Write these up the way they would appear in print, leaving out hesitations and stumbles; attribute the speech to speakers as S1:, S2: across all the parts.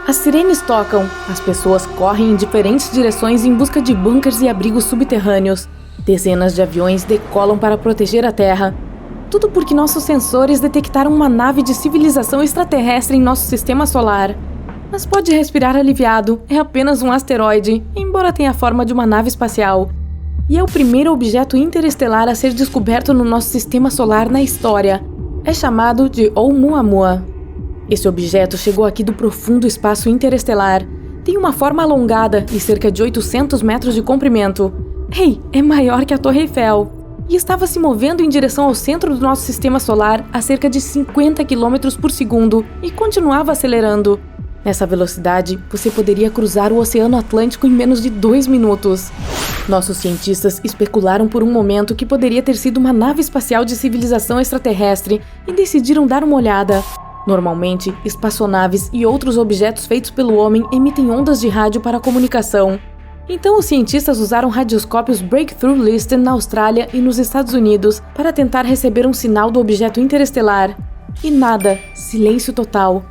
S1: As sirenes tocam, as pessoas correm em diferentes direções em busca de bunkers e abrigos subterrâneos. Dezenas de aviões decolam para proteger a Terra. Tudo porque nossos sensores detectaram uma nave de civilização extraterrestre em nosso sistema solar. Mas pode respirar aliviado, é apenas um asteroide, embora tenha a forma de uma nave espacial. E é o primeiro objeto interestelar a ser descoberto no nosso sistema solar na história. É chamado de Oumuamua. Esse objeto chegou aqui do profundo espaço interestelar. Tem uma forma alongada e cerca de 800 metros de comprimento. Ei, é maior que a Torre Eiffel. E estava se movendo em direção ao centro do nosso sistema solar a cerca de 50 km por segundo e continuava acelerando. Nessa velocidade, você poderia cruzar o Oceano Atlântico em menos de 2 minutos. Nossos cientistas especularam por um momento que poderia ter sido uma nave espacial de civilização extraterrestre e decidiram dar uma olhada. Normalmente, espaçonaves e outros objetos feitos pelo homem emitem ondas de rádio para comunicação. Então os cientistas usaram radioscópios Breakthrough Listen na Austrália e nos Estados Unidos para tentar receber um sinal do objeto interestelar. E nada, silêncio total.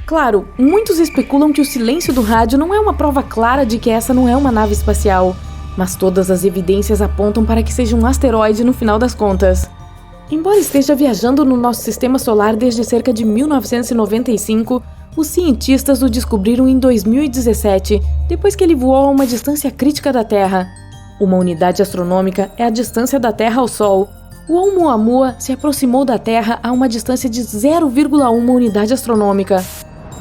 S1: Claro, muitos especulam que o silêncio do rádio não é uma prova clara de que essa não é uma nave espacial, mas todas as evidências apontam para que seja um asteroide no final das contas. Embora esteja viajando no nosso sistema solar desde cerca de 1995, os cientistas o descobriram em 2017, depois que ele voou a uma distância crítica da Terra. Uma unidade astronômica é a distância da Terra ao Sol. O Oumuamua se aproximou da Terra a uma distância de 0,1 unidade astronômica.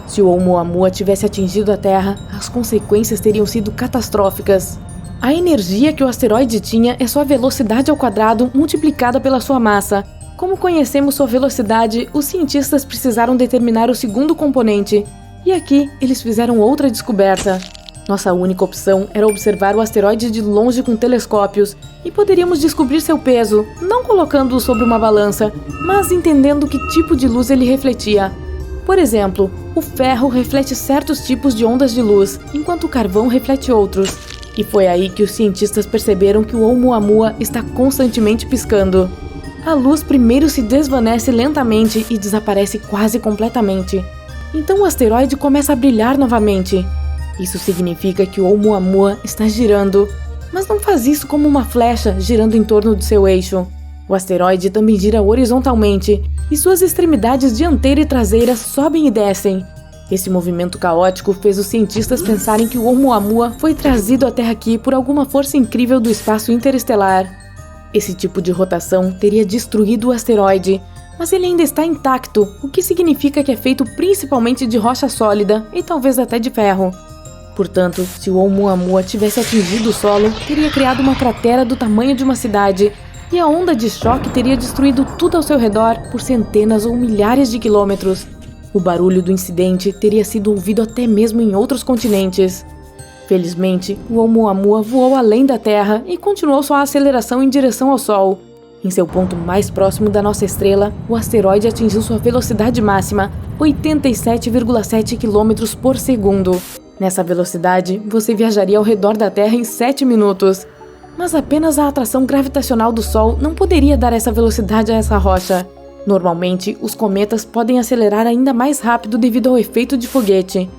S1: Se o Oumuamua tivesse atingido a Terra, as consequências teriam sido catastróficas. A energia que o asteroide tinha é sua velocidade ao quadrado multiplicada pela sua massa. Como conhecemos sua velocidade, os cientistas precisaram determinar o segundo componente. E aqui, eles fizeram outra descoberta. Nossa única opção era observar o asteroide de longe com telescópios, e poderíamos descobrir seu peso, não colocando-o sobre uma balança, mas entendendo que tipo de luz ele refletia. Por exemplo, o ferro reflete certos tipos de ondas de luz, enquanto o carvão reflete outros. E foi aí que os cientistas perceberam que o Oumuamua está constantemente piscando. A luz primeiro se desvanece lentamente e desaparece quase completamente. Então o asteroide começa a brilhar novamente. Isso significa que o Oumuamua está girando, mas não faz isso como uma flecha girando em torno do seu eixo. O asteroide também gira horizontalmente, e suas extremidades dianteira e traseira sobem e descem. Esse movimento caótico fez os cientistas pensarem que o Oumuamua foi trazido até aqui por alguma força incrível do espaço interestelar. Esse tipo de rotação teria destruído o asteroide, mas ele ainda está intacto, o que significa que é feito principalmente de rocha sólida e talvez até de ferro. Portanto, se o Oumuamua tivesse atingido o solo, teria criado uma cratera do tamanho de uma cidade, e a onda de choque teria destruído tudo ao seu redor por centenas ou milhares de quilômetros. O barulho do incidente teria sido ouvido até mesmo em outros continentes. Felizmente, o Oumuamua voou além da Terra e continuou sua aceleração em direção ao Sol. Em seu ponto mais próximo da nossa estrela, o asteroide atingiu sua velocidade máxima, 87,7 km por segundo. Nessa velocidade, você viajaria ao redor da Terra em 7 minutos. Mas apenas a atração gravitacional do Sol não poderia dar essa velocidade a essa rocha. Normalmente, os cometas podem acelerar ainda mais rápido devido ao efeito de foguete.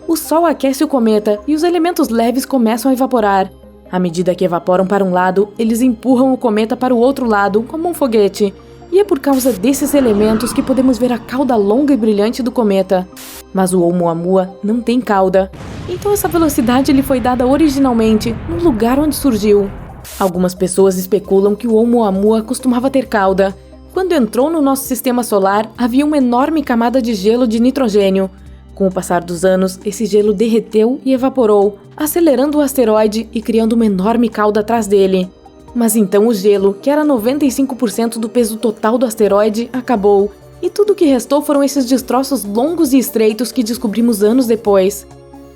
S1: O Sol aquece o cometa e os elementos leves começam a evaporar. À medida que evaporam para um lado, eles empurram o cometa para o outro lado, como um foguete. E é por causa desses elementos que podemos ver a cauda longa e brilhante do cometa. Mas o Oumuamua não tem cauda. Então essa velocidade lhe foi dada originalmente no lugar onde surgiu. Algumas pessoas especulam que o Oumuamua costumava ter cauda. Quando entrou no nosso sistema solar, havia uma enorme camada de gelo de nitrogênio. Com o passar dos anos, esse gelo derreteu e evaporou, acelerando o asteroide e criando uma enorme cauda atrás dele. Mas então o gelo, que era 95% do peso total do asteroide, acabou, e tudo o que restou foram esses destroços longos e estreitos que descobrimos anos depois.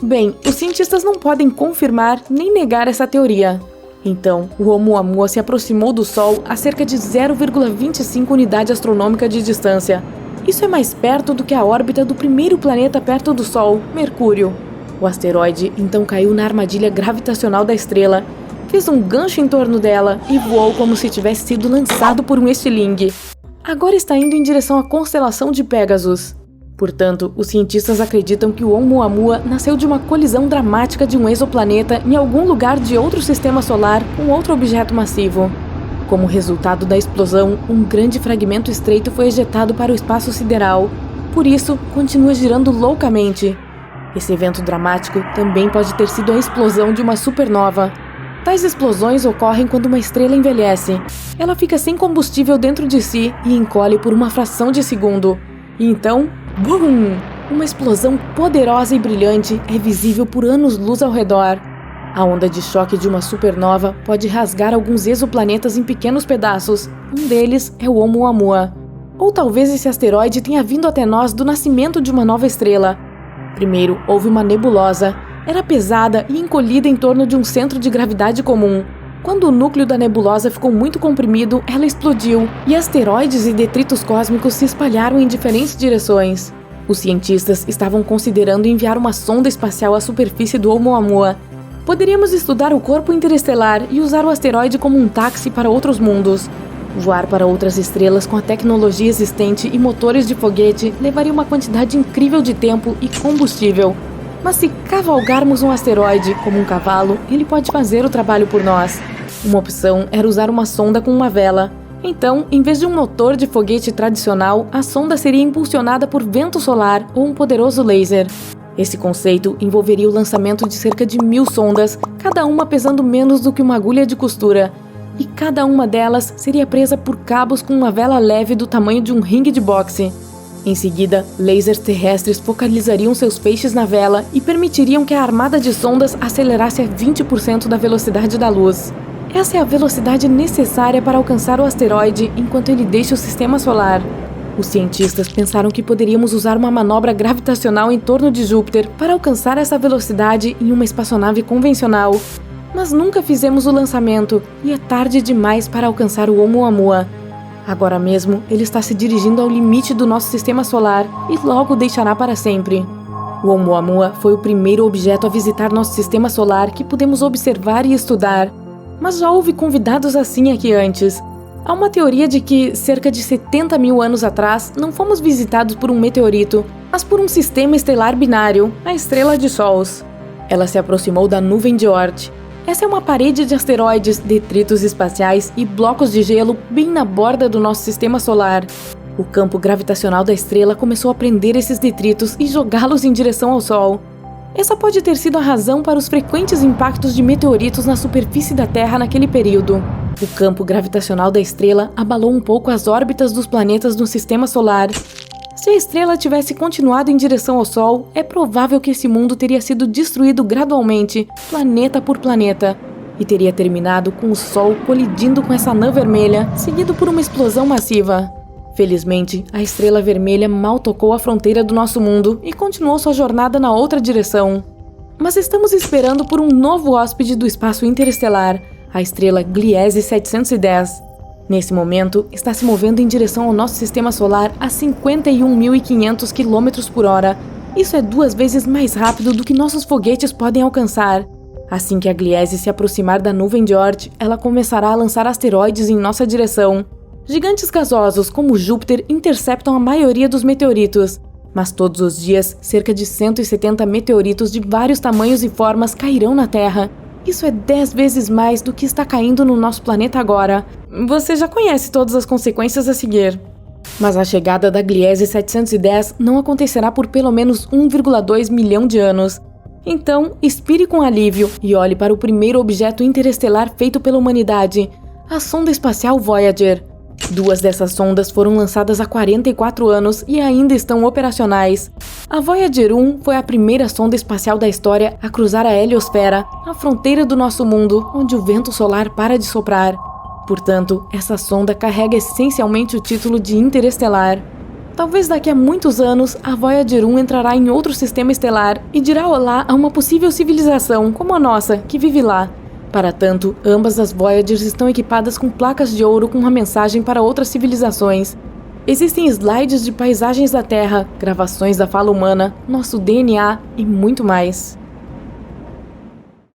S1: Bem, os cientistas não podem confirmar nem negar essa teoria. Então, o Oumuamua se aproximou do Sol a cerca de 0,25 unidade astronômica de distância. Isso é mais perto do que a órbita do primeiro planeta perto do Sol, Mercúrio. O asteroide então caiu na armadilha gravitacional da estrela, fez um gancho em torno dela e voou como se tivesse sido lançado por um estilingue. Agora está indo em direção à constelação de Pégasus. Portanto, os cientistas acreditam que o Oumuamua nasceu de uma colisão dramática de um exoplaneta em algum lugar de outro sistema solar com outro objeto massivo. Como resultado da explosão, um grande fragmento estreito foi ejetado para o espaço sideral. Por isso, continua girando loucamente. Esse evento dramático também pode ter sido a explosão de uma supernova. Tais explosões ocorrem quando uma estrela envelhece. Ela fica sem combustível dentro de si e encolhe por uma fração de segundo. E então, BUM! Uma explosão poderosa e brilhante é visível por anos-luz ao redor. A onda de choque de uma supernova pode rasgar alguns exoplanetas em pequenos pedaços. Um deles é o Oumuamua. Ou talvez esse asteroide tenha vindo até nós do nascimento de uma nova estrela. Primeiro, houve uma nebulosa. Era pesada e encolhida em torno de um centro de gravidade comum. Quando o núcleo da nebulosa ficou muito comprimido, ela explodiu, e asteroides e detritos cósmicos se espalharam em diferentes direções. Os cientistas estavam considerando enviar uma sonda espacial à superfície do Oumuamua. Poderíamos estudar o corpo interestelar e usar o asteroide como um táxi para outros mundos. Voar para outras estrelas com a tecnologia existente e motores de foguete levaria uma quantidade incrível de tempo e combustível. Mas se cavalgarmos um asteroide como um cavalo, ele pode fazer o trabalho por nós. Uma opção era usar uma sonda com uma vela. Então, em vez de um motor de foguete tradicional, a sonda seria impulsionada por vento solar ou um poderoso laser. Esse conceito envolveria o lançamento de cerca de 1000 sondas, cada uma pesando menos do que uma agulha de costura. E cada uma delas seria presa por cabos com uma vela leve do tamanho de um ringue de boxe. Em seguida, lasers terrestres focalizariam seus feixes na vela e permitiriam que a armada de sondas acelerasse a 20% da velocidade da luz. Essa é a velocidade necessária para alcançar o asteroide enquanto ele deixa o sistema solar. Os cientistas pensaram que poderíamos usar uma manobra gravitacional em torno de Júpiter para alcançar essa velocidade em uma espaçonave convencional. Mas nunca fizemos o lançamento e é tarde demais para alcançar o Oumuamua. Agora mesmo, ele está se dirigindo ao limite do nosso sistema solar e logo deixará para sempre. O Oumuamua foi o primeiro objeto a visitar nosso sistema solar que pudemos observar e estudar. Mas já houve convidados assim aqui antes. Há uma teoria de que, cerca de 70 mil anos atrás, não fomos visitados por um meteorito, mas por um sistema estelar binário, a Estrela de Sols. Ela se aproximou da nuvem de Oort. Essa é uma parede de asteroides, detritos espaciais e blocos de gelo bem na borda do nosso sistema solar. O campo gravitacional da estrela começou a prender esses detritos e jogá-los em direção ao Sol. Essa pode ter sido a razão para os frequentes impactos de meteoritos na superfície da Terra naquele período. O campo gravitacional da estrela abalou um pouco as órbitas dos planetas do sistema solar. Se a estrela tivesse continuado em direção ao Sol, é provável que esse mundo teria sido destruído gradualmente, planeta por planeta, e teria terminado com o Sol colidindo com essa anã vermelha, seguido por uma explosão massiva. Felizmente, a estrela vermelha mal tocou a fronteira do nosso mundo e continuou sua jornada na outra direção. Mas estamos esperando por um novo hóspede do espaço interestelar, a estrela Gliese 710. Nesse momento, está se movendo em direção ao nosso sistema solar a 51.500 km por hora. Isso é 2 vezes mais rápido do que nossos foguetes podem alcançar. Assim que a Gliese se aproximar da nuvem de Oort, ela começará a lançar asteroides em nossa direção. Gigantes gasosos como Júpiter interceptam a maioria dos meteoritos, mas todos os dias, cerca de 170 meteoritos de vários tamanhos e formas cairão na Terra. Isso é 10 vezes mais do que está caindo no nosso planeta agora. Você já conhece todas as consequências a seguir. Mas a chegada da Gliese 710 não acontecerá por pelo menos 1,2 milhão de anos. Então, expire com alívio e olhe para o primeiro objeto interestelar feito pela humanidade, a sonda espacial Voyager. 2 dessas sondas foram lançadas há 44 anos e ainda estão operacionais. A Voyager 1 foi a primeira sonda espacial da história a cruzar a heliosfera, a fronteira do nosso mundo, onde o vento solar para de soprar. Portanto, essa sonda carrega essencialmente o título de interestelar. Talvez daqui a muitos anos, a Voyager 1 entrará em outro sistema estelar e dirá olá a uma possível civilização como a nossa, que vive lá. Para tanto, ambas as Voyagers estão equipadas com placas de ouro com uma mensagem para outras civilizações. Existem slides de paisagens da Terra, gravações da fala humana, nosso DNA e muito mais.